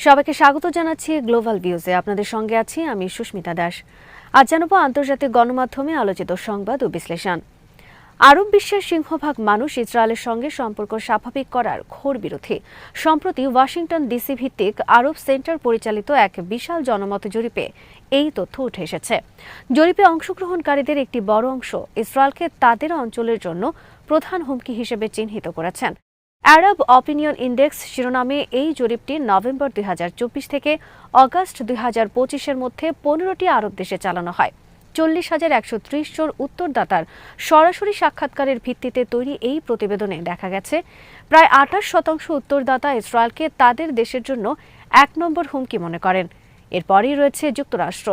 সবাইকে স্বাগত জানাচ্ছি গ্লোবাল ভিউজে। আপনাদের সঙ্গে আছি আমি সুস্মিতা দাস। আজ জানাবো আন্তর্জাতিক গণমাধ্যমে আলোচিত সংবাদ ও বিশ্লেষণ। আরব বিশ্বের সিংহভাগ মানুষ ইসরায়েলের সঙ্গে সম্পর্ক স্বাভাবিক করার ঘোর বিরোধী। সম্প্রতি ওয়াশিংটন ডিসি ভিত্তিক আরব সেন্টার পরিচালিত এক বিশাল জনমত জরিপে এই তথ্য উঠে এসেছে। জরিপে অংশগ্রহণকারীদের একটি বড় অংশ ইসরায়েলকে তাদের অঞ্চলের জন্য প্রধান হুমকি হিসেবে চিহ্নিত করেছেন। আরব অপিনিয়ন ইন্ডেক্স শিরোনামে এই জরিপটি নভেম্বর 2024 থেকে অগাস্ট 2025-এর মধ্যে 15টি আরব দেশে চালানো হয়। 40,130 জন উত্তরদাতার সরাসরি সাক্ষাৎকারের ভিত্তিতে তৈরি এই প্রতিবেদনে দেখা গেছে প্রায় 28% উত্তরদাতা ইসরায়েলকে তাদের দেশের জন্য 1 নম্বর হুমকি মনে করেন। এরপরই রয়েছে যুক্তরাষ্ট্র,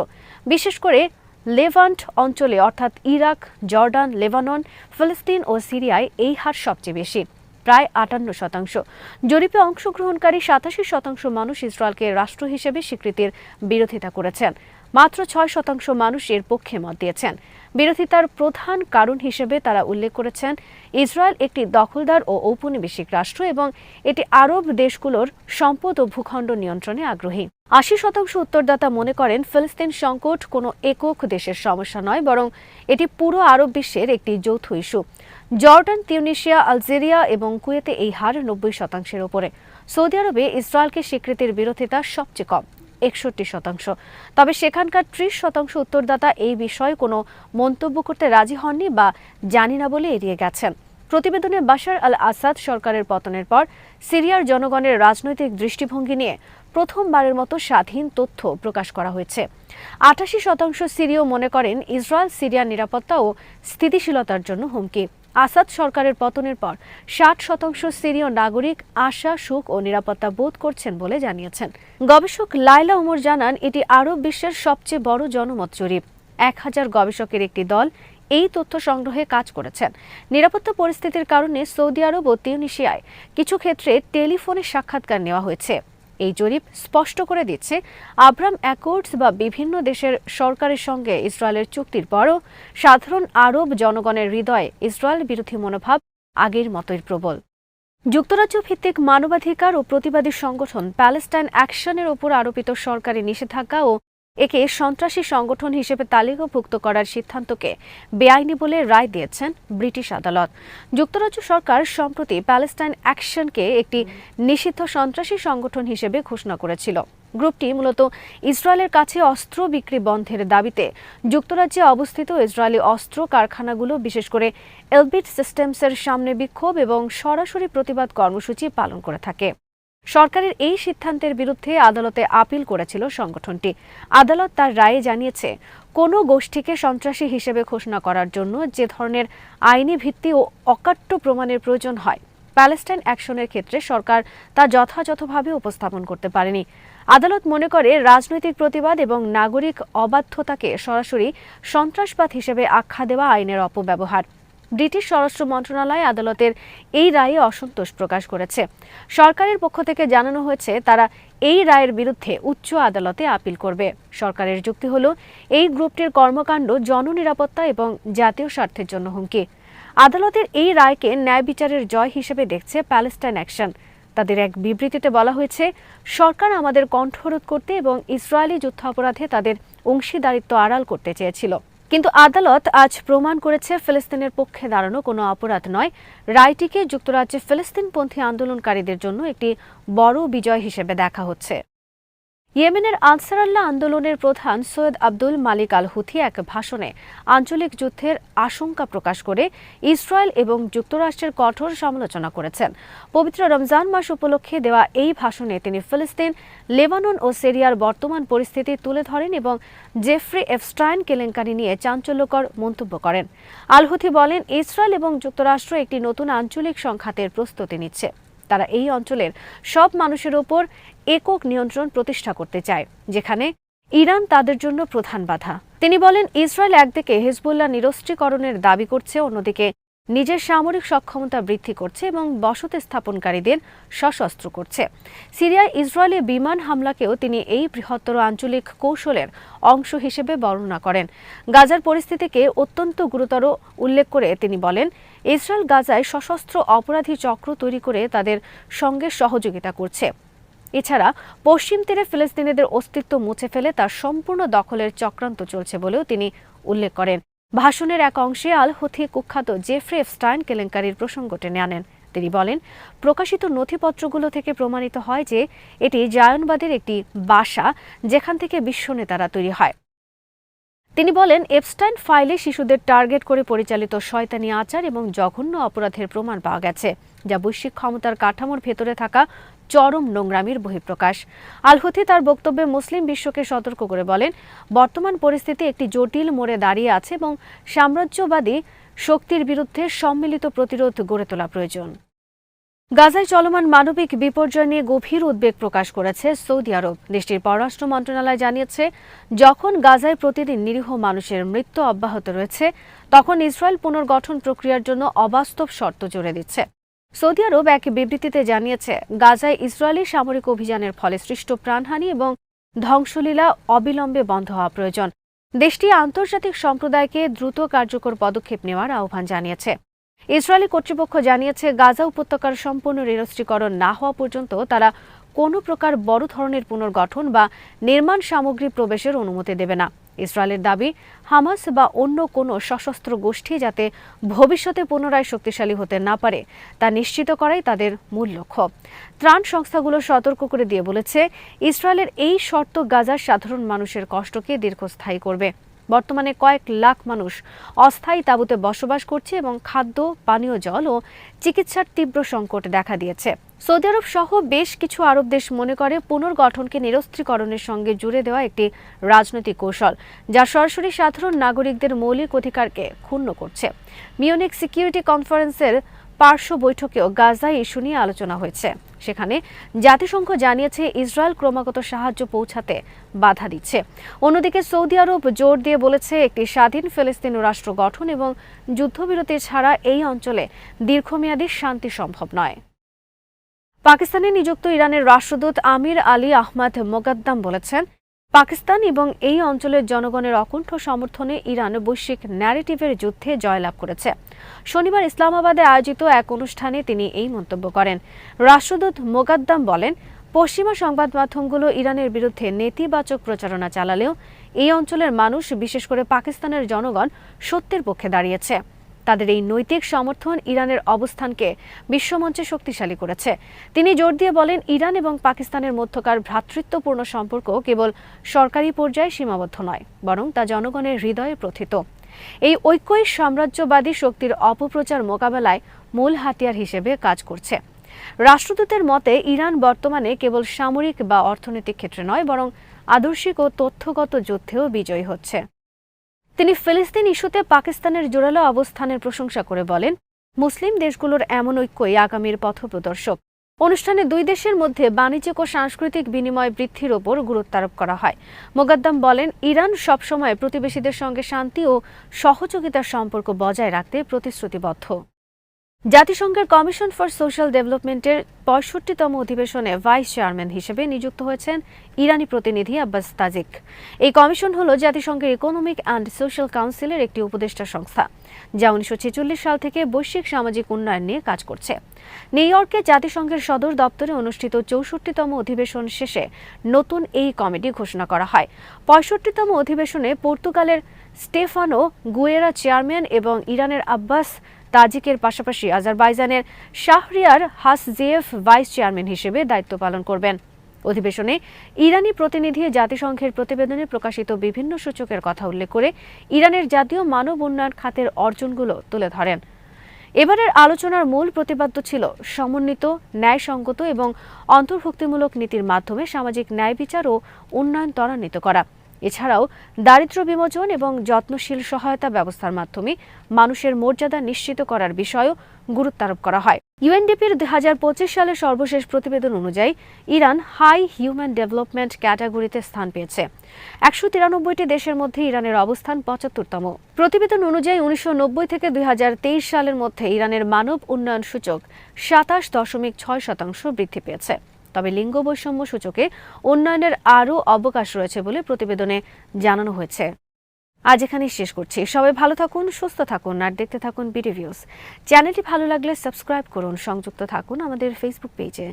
বিশেষ করে লেভান্ট অঞ্চলে অর্থাৎ ইরাক, জর্ডান, লেবানন, ফিলিস্তিন ও সিরিয়ায় এই হার সবচেয়ে বেশি, প্রায় 58%। জরিপে অংশগ্রহণকারী 87% মানুষ ইসরায়েলকে রাষ্ট্র হিসেবে স্বীকৃতির বিরোধিতা করেছেন। মাত্র 6% মানুষ এর পক্ষে মত দিয়েছেন। বিরোধিতার প্রধান কারণ হিসেবে তারা উল্লেখ করেছেন ইসরায়েল একটি দখলদার ও ঔপনিবেশিক রাষ্ট্র এবং এটি আরব দেশগুলোর সম্পদ ও ভূখণ্ড নিয়ন্ত্রণে আগ্রহী। 80% উত্তরদাতা মনে করেন ফিলিস্তিন সংকট কোনো একক দেশের সমস্যা নয়, বরং এটি পুরো আরব বিশ্বের একটি যৌথ ইস্যু। জর্ডান, তিউনিসিয়া, আলজেরিয়া এবং কুয়েতে এই হার 90%-এর ওপরে। সৌদি আরবে ইসরায়েলকে স্বীকৃতির বিরোধিতা সবচেয়ে কম, 61%। তবে সেখানকার 30% উত্তরদাতা এই বিষয়ে কোনো মন্তব্য করতে রাজি হননি বা জানি না বলে এড়িয়ে গেছেন। প্রতিবেদনে বাশার আল আসাদ সরকারের পতনের পর সিরিয়ার জনগণের রাজনৈতিক দৃষ্টিভঙ্গি নিয়ে প্রথমবারের মতো স্বাধীন তথ্য প্রকাশ করা হয়েছে। 88% সিরীয় মনে করেন ইসরায়েল সিরিয়ার নিরাপত্তা ও স্থিতিশীলতার জন্য হুমকি। আসাদ সরকারের পতনের পর 60% সিরীয় নাগরিক আশা, সুখ ও নিরাপত্তা বোধ করছেন বলে জানিয়েছেন। গবেষক লাইলা ওমর জানান, এটি আরব বিশ্বের সবচেয়ে বড় জনমত জরিপ। 1000 গবেষকের একটি দল এই তথ্য সংগ্রহে কাজ করেছেন। নিরাপত্তা পরিস্থিতির কারণে সৌদি আরব ও তিউনিসিয়ায় কিছু ক্ষেত্রে টেলিফোনে সাক্ষাৎকার নেওয়া হয়েছে। এই জরিপ স্পষ্ট করে দিচ্ছে আব্রাম অ্যাকর্ডস বা বিভিন্ন দেশের সরকারের সঙ্গে ইসরায়েলের চুক্তির পরও সাধারণ আরব জনগণের হৃদয়ে ইসরায়েল বিরোধী মনোভাব আগের মতোই প্রবল। যুক্তরাজ্য ভিত্তিক মানবাধিকার ও প্রতিবাদী সংগঠন প্যালেস্টাইন অ্যাকশনের ওপর আরোপিত সরকারি নিষেধাজ্ঞা ও একে সন্ত্রাসী সংগঠন হিসেবে তালিকাভুক্ত করার সিদ্ধান্তকে বেআইনি বলে রায় দিয়েছেন ব্রিটিশ আদালত। যুক্তরাজ্য সরকার সম্প্রতি প্যালেস্টাইন অ্যাকশনকে একটি নিষিদ্ধ সন্ত্রাসী সংগঠন হিসেবে ঘোষণা করেছিল। গ্রুপটি মূলত ইসরায়েলের কাছে অস্ত্র বিক্রি বন্ধের দাবিতে যুক্তরাজ্যে অবস্থিত ইসরায়েলি অস্ত্র কারখানাগুলো, বিশেষ করে এলবিট সিস্টেমসের সামনে বিক্ষোভ এবং সরাসরি প্রতিবাদ কর্মসূচি পালন করে থাকে। সরকারের এই সিদ্ধান্তের বিরুদ্ধে আদালতে আপিল করেছিল সংগঠনটি। আদালত তার রায়ে জানিয়েছে, কোনো গোষ্ঠীকে সন্ত্রাসী হিসেবে ঘোষণা করার জন্য যে ধরনের আইনি ভিত্তি ও অকাট্য প্রমাণের প্রয়োজন হয়, প্যালেস্টাইন অ্যাকশনের ক্ষেত্রে সরকার তা যথাযথভাবে উপস্থাপন করতে পারেনি। আদালত মনে করে রাজনৈতিক প্রতিবাদ এবং নাগরিক অবাধ্যতাকে সরাসরি সন্ত্রাসবাদ হিসেবে আখ্যা দেওয়া আইনের অপব্যবহার। ব্রিটিশ স্বরাষ্ট্র মন্ত্রণালয় আদালতের এই রায়ে অসন্তোষ প্রকাশ করেছে। সরকারের পক্ষ থেকে জানানো হয়েছে তারা এই রায়ের বিরুদ্ধে উচ্চ আদালতে আপিল করবে। সরকারের যুক্তি হলো এই গ্রুপটির কর্মকাণ্ড জননিরাপত্তা এবং জাতীয় স্বার্থের জন্য হুমকি। আদালতের এই রায়কে ন্যায় বিচারের জয় হিসেবে দেখছে প্যালেস্টাইন অ্যাকশন। তাদের এক বিবৃতিতে বলা হয়েছে, সরকার আমাদের কণ্ঠরোধ করতে এবং ইসরায়েলি যুদ্ধাপরাধে তাদের অংশীদারিত্ব আড়াল করতে চেয়েছিল, কিন্তু আদালত আজ প্রমাণ করেছে ফিলিস্তিনের পক্ষে দাঁড়ানো কোনো অপরাধ নয়। রায়টিকে যুক্তরাজ্যে ফিলিস্তিনপন্থী আন্দোলনকারীদের জন্য একটি বড় বিজয় হিসেবে দেখা হচ্ছে। ইয়েমেনের আনসারাল্লাহ আন্দোলনের প্রধান সৈয়দ আব্দুল মালিক আল হুথি এক ভাষণে আঞ্চলিক যুদ্ধের আশঙ্কা প্রকাশ করে ইসরায়েল এবং যুক্তরাষ্ট্রের কঠোর সমালোচনা করেছেন। পবিত্র রমজান মাস উপলক্ষে দেওয়া এই ভাষণে তিনি ফিলিস্তিন, লেবানন ও সিরিয়ার বর্তমান পরিস্থিতি তুলে ধরেন এবং জেফ্রি এফস্টাইন কেলেঙ্কারি নিয়ে চাঞ্চল্যকর মন্তব্য করেন। আল হুথি বলেন, ইসরায়েল এবং যুক্তরাষ্ট্র একটি নতুন আঞ্চলিক সংঘাতের প্রস্তুতি নিচ্ছে। তারা এই অঞ্চলের সব মানুষের ওপর একক নিয়ন্ত্রণ প্রতিষ্ঠা করতে চায়, যেখানে ইরান তাদের জন্য প্রধান বাধা। তিনি বলেন, ইসরায়েল একদিকে হিজবুল্লাহ নিরস্ত্রীকরণের দাবি করছে, অন্যদিকে নিজের সামরিক সক্ষমতা বৃদ্ধি করছে এবং বসতি স্থাপনকারীদের সশস্ত্র করছে। সিরিয়ায় ইসরায়েলি বিমান হামলাকেও তিনি এই বৃহত্তর আঞ্চলিক কৌশলের অংশ হিসেবে বর্ণনা করেন। গাজার পরিস্থিতিকে অত্যন্ত গুরুতর উল্লেখ করে তিনি বলেন, ইসরায়েল গাজায় সশস্ত্র অপরাধী চক্র তৈরি করে তাদের সঙ্গে সহযোগিতা করছে। এছাড়া পশ্চিম তীরে ফিলিস্তিনিদের অস্তিত্ব মুছে ফেলে তার সম্পূর্ণ দখলের চক্রান্ত চলছে বলেও তিনি উল্লেখ করেন। ভাষণের এক অংশে আল হুথি কুখ্যাত জেফ্রি এপস্টাইন কেলেঙ্কারির প্রসঙ্গ টেনে আনেন। তিনি বলেন, প্রকাশিত নথিপত্রগুলো থেকে প্রমাণিত হয় যে এটি জায়নবাদের একটি বাসা, যেখান থেকে বিশ্ব নেতারা তৈরি হয়। তিনি বলেন, এপস্টাইন ফাইলে শিশুদের টার্গেট করে পরিচালিত শয়তানি আচার এবং জঘন্য অপরাধের প্রমাণ পাওয়া গেছে, যা বৈশ্বিক ক্ষমতার কাঠামোর ভেতরে থাকা চরম নোংরামির বহিঃপ্রকাশ। আল হুথি তার বক্তব্যে মুসলিম বিশ্বকে সতর্ক করে বলেন, বর্তমান পরিস্থিতি একটি জটিল মোড়ে দাঁড়িয়ে আছে এবং সাম্রাজ্যবাদী শক্তির বিরুদ্ধে সম্মিলিত প্রতিরোধ গড়ে তোলা প্রয়োজন। গাজায় চলমান মানবিক বিপর্যয় নিয়ে গভীর উদ্বেগ প্রকাশ করেছে সৌদি আরব। দেশটির পররাষ্ট্র মন্ত্রণালয় জানিয়েছে, যখন গাজায় প্রতিদিন নিরীহ মানুষের মৃত্যু অব্যাহত রয়েছে, তখন ইসরায়েল পুনর্গঠন প্রক্রিয়ার জন্য অবাস্তব শর্ত জুড়ে দিচ্ছে। সৌদি আরব এক বিবৃতিতে জানিয়েছে, গাজায় ইসরায়েলি সামরিক অভিযানের ফলে সৃষ্ট প্রাণহানি এবং ধ্বংসলীলা অবিলম্বে বন্ধ হওয়া প্রয়োজন। দেশটি আন্তর্জাতিক সম্প্রদায়কে দ্রুত কার্যকর পদক্ষেপ নেওয়ার আহ্বান জানিয়েছে। ইসরায়েলি কর্তৃপক্ষ জানিয়েছে, গাজা উপত্যকার সম্পূর্ণ নিরস্ত্রীকরণ না হওয়া পর্যন্ত তারা কোনো প্রকার বড় ধরনের পুনর্গঠন বা নির্মাণ সামগ্রী প্রবেশের অনুমতি দেবে না। ইসরায়েলের দাবি, হামাস বা অন্য কোনো সশস্ত্র গোষ্ঠী যাতে ভবিষ্যতে পুনরায় শক্তিশালী হতে না পারে তা নিশ্চিত করাই তাদের মূল লক্ষ্য। ত্রাণ সংস্থাগুলো সতর্ক করে দিয়ে বলেছে, ইসরায়েলের এই শর্ত গাজার সাধারণ মানুষের কষ্টকে দীর্ঘস্থায়ী করবে। বর্তমানে কয়েক লাখ মানুষ অস্থায়ী তাঁবুতে বসবাস করছে এবং খাদ্য, পানীয় জল ও চিকিৎসার তীব্র সংকট দেখা দিয়েছে। সৌদি আরব সহ বেশ কিছু আরব দেশ মনে করে, পুনর্গঠনকে নিরস্ত্রীকরণের সঙ্গে জুড়ে দেওয়া একটি রাজনৈতিক কৌশল, যা সরাসরি সাধারণ নাগরিকদের মৌলিক অধিকারকে ক্ষুণ্ণ করছে। মিউনিক সিকিউরিটি কনফারেন্সের পার্শ্ব বৈঠকেও গাজা ইস্যু নিয়ে আলোচনা হয়েছে। সেখানে জাতিসংঘ জানিয়েছে, ইসরায়েল ক্রমাগত সাহায্য পৌঁছাতে বাধা দিচ্ছে। অন্যদিকে সৌদি আরব জোর দিয়ে বলেছে, একটি স্বাধীন ফিলিস্তিনি রাষ্ট্র গঠন এবং যুদ্ধবিরতি ছাড়া এই অঞ্চলে দীর্ঘমেয়াদী শান্তি সম্ভব নয়। পাকিস্তানে নিযুক্ত ইরানের রাষ্ট্রদূত আমির আলী আহমদ মোকাদ্দাম বলেছেন, পাকিস্তান এবং এই অঞ্চলের জনগণের অকুণ্ঠ সমর্থনে ইরান বৈশ্বিক ন্যারেটিভের যুদ্ধে জয়লাভ করেছে। শনিবার ইসলামাবাদে আয়োজিত এক অনুষ্ঠানে তিনি এই মন্তব্য করেন। রাষ্ট্রদূত মোকাদ্দাম বলেন, পশ্চিমা সংবাদ মাধ্যমগুলো ইরানের বিরুদ্ধে নেতিবাচক প্রচারণা চালালেও এই অঞ্চলের মানুষ, বিশেষ করে পাকিস্তানের জনগণ, সত্যের পক্ষে দাঁড়িয়েছে। তাদের এই নৈতিক সমর্থন ইরানের অবস্থানকে বিশ্বমঞ্চে শক্তিশালী করেছে। তিনি জোর দিয়ে বলেন, ইরান এবং পাকিস্তানের মধ্যকার ভ্রাতৃত্বপূর্ণ সম্পর্ক কেবল সরকারি পর্যায়ে সীমাবদ্ধ নয়, বরং তা জনগণের হৃদয়ে প্রথিত। এই ঐক্যই সাম্রাজ্যবাদী শক্তির অপপ্রচার মোকাবেলায় মূল হাতিয়ার হিসেবে কাজ করছে। রাষ্ট্রদূতের মতে, ইরান বর্তমানে কেবল সামরিক বা অর্থনৈতিক ক্ষেত্রে নয়, বরং আদর্শিক ও তথ্যগত যুদ্ধেও বিজয়ী হচ্ছে। তিনি ফিলিস্তিন ইস্যুতে পাকিস্তানের জোরালো অবস্থানের প্রশংসা করে বলেন, মুসলিম দেশগুলোর এমন ঐক্যই আগামীর পথপ্রদর্শক। অনুষ্ঠানে দুই দেশের মধ্যে বাণিজ্যিক ও সাংস্কৃতিক বিনিময় বৃদ্ধির ওপর গুরুত্ব আরোপ করা হয়। মোকাদ্দাম বলেন, ইরান সবসময় প্রতিবেশীদের সঙ্গে শান্তি ও সহযোগিতার সম্পর্ক বজায় রাখতে প্রতিশ্রুতিবদ্ধ। জাতিসংঘের কমিশন ফর সোশ্যাল ডেভেলপমেন্টের ৬৫তম অধিবেশনে ভাইস চেয়ারম্যান হিসেবে নিযুক্ত হয়েছেন ইরানি প্রতিনিধি আব্বাস তাজিক। এই কমিশন হল জাতিসংঘের ইকোনমিক অ্যান্ড সোশ্যাল কাউন্সিলের একটি উপদেষ্টা সংস্থা, যা ১৯৪৬ সাল থেকে বৈশ্বিক সামাজিক উন্নয়ন নিয়ে কাজ করছে। নিউ ইয়র্কে জাতিসংঘের সদর দপ্তরে অনুষ্ঠিত ৬৪তম অধিবেশন শেষে নতুন এই কমিটি ঘোষণা করা হয়। ৬৫তম অধিবেশনে পর্তুগালের স্টেফানো গুয়েরা চেয়ারম্যান এবং ইরানের আব্বাস তাজিকের পাশাপাশি আজারবাইজানের শাহরিয়ার হাসজিয়েভ ভাইস চেয়ারম্যান হিসেবে দায়িত্ব পালন করবেন। অধিবেশনে ইরানি প্রতিনিধি জাতিসংঘের প্রতিবেদনে প্রকাশিত বিভিন্ন সূচকের কথা উল্লেখ করে ইরানের জাতীয় মানব উন্নয়ন খাতের অর্জনগুলো তুলে ধরেন। এবারের আলোচনার মূল প্রতিপাদ্য ছিল সমন্বিত, ন্যায়সঙ্গত এবং অন্তর্ভুক্তিমূলক নীতির মাধ্যমে সামাজিক ন্যায় বিচার ও উন্নয়ন ত্বরান্বিত করা। এছাড়াও দারিদ্র্য বিমোচন এবং যত্নশীল সহায়তা ব্যবস্থার মাধ্যমে মানুষের মর্যাদা নিশ্চিত করার বিষয়েও গুরুত্ব আরোপ করা হয়। ইউএনডিপির ২০২৫ সালের সর্বশেষ প্রতিবেদন অনুযায়ী ইরান হাই হিউম্যান ডেভেলপমেন্ট ক্যাটাগরিতে স্থান পেয়েছে। ১৯৩টি দেশের মধ্যে ইরানের অবস্থান ৭৫তম। প্রতিবেদন অনুযায়ী ১৯৯০ থেকে ২০২৩ সালের মধ্যে ইরানের মানব উন্নয়ন সূচক ২৭.৬% বৃদ্ধি পেয়েছে। তবে লিঙ্গ বৈষম্য সূচকে উন্নয়নের আরও অবকাশ রয়েছে বলে প্রতিবেদনে জানানো হয়েছে। আজ এখানেই শেষ করছি। সবাই ভালো থাকুন, সুস্থ থাকুন আর দেখতে থাকুন বিডি ভিউজ। চ্যানেলটি ভালো লাগলে সাবস্ক্রাইব করুন, সংযুক্ত থাকুন আমাদের ফেসবুক পেজে।